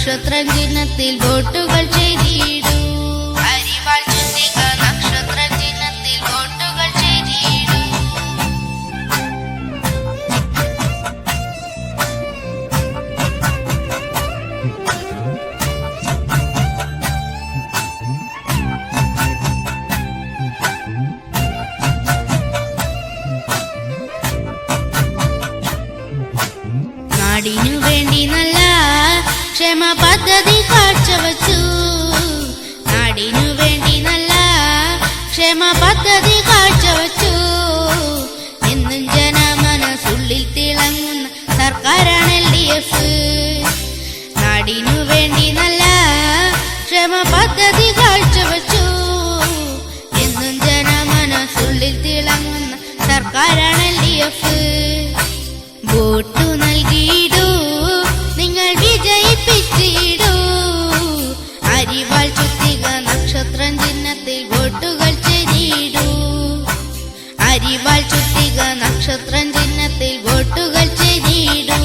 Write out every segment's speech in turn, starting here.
നക്ഷത്രം ചിഹ്നത്തിൽ വോട്ടുകൾ ചെയ്തിടൂ. അരിവാൾ ചുറ്റിക നക്ഷത്രം ചിഹ്നത്തിൽ വോട്ടുകൾ ചെയ്തിടൂ. നാടിനു വേണ്ടി നല്ല ക്ഷമ പദ്ധതി കാഴ്ചവച്ചു. നാടിനു വേണ്ടി നല്ല ക്ഷമ പദ്ധതി കാഴ്ചവച്ചു. എന്നും ജനമനസുള്ളിൽ തിളങ്ങുന്ന സർക്കാരാണ് LDF. നാടിനു വേണ്ടി നല്ല ക്ഷമ പദ്ധതി കാഴ്ചവച്ചു. എന്നും ജനമനസുള്ളിൽ തിളങ്ങുന്ന സർക്കാരാണ് LDF. വോട്ടു നൽകിയിടൂ, നിങ്ങൾ വിജയിപ്പിച്ചിടൂ. അരിവാൾ ചുറ്റിക നക്ഷത്രം ചിഹ്നത്തിൽ വോട്ടുകൾ ചെയ്തിടൂ. അരിവാൾ ചുറ്റിക നക്ഷത്രം ചിഹ്നത്തിൽ വോട്ടുകൾ ചെയ്തിടൂ.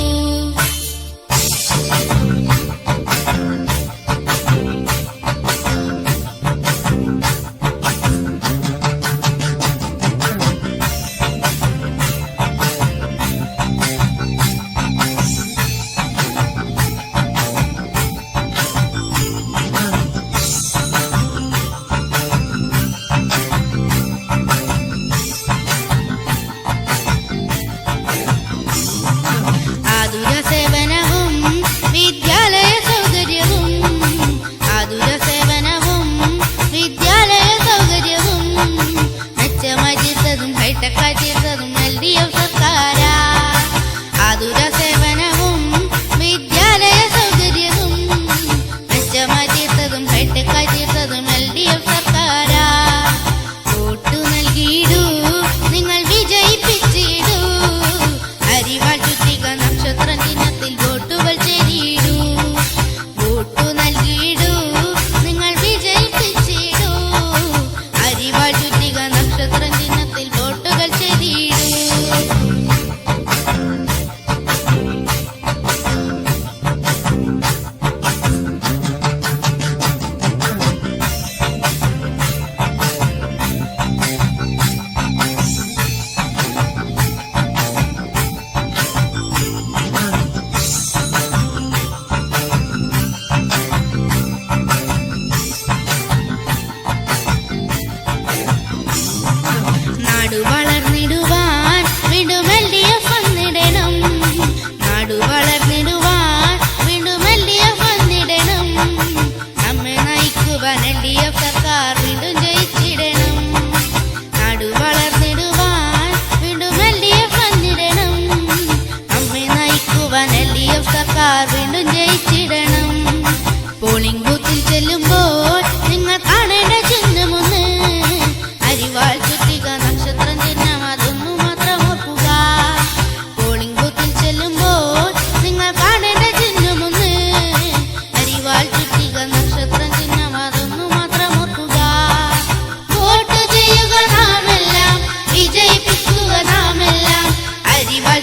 പോളിംഗ് ബൂത്തിൽ ചെല്ലുമ്പോൾ നിങ്ങൾ കാണേണ്ട ചിഹ്നമൊന്ന്. അരിവാൾ ചുറ്റിക നക്ഷത്രം ചിഹ്നം, അതൊന്നു മാത്രം ഓർക്കുക. പോളിംഗ് ബൂത്തിൽ ചെല്ലുമ്പോൾ നിങ്ങൾ കാണേണ്ട ചിഹ്നമൊന്ന്. അരിവാൾ ചുറ്റിക നക്ഷത്രം ചിഹ്നം, അതൊന്നു മാത്രം ഓർക്കുക. വോട്ട് ചെയ്യുക നാമെല്ലാം, വിജയിപ്പിക്കുക നാമെല്ലാം. അരിവാൾ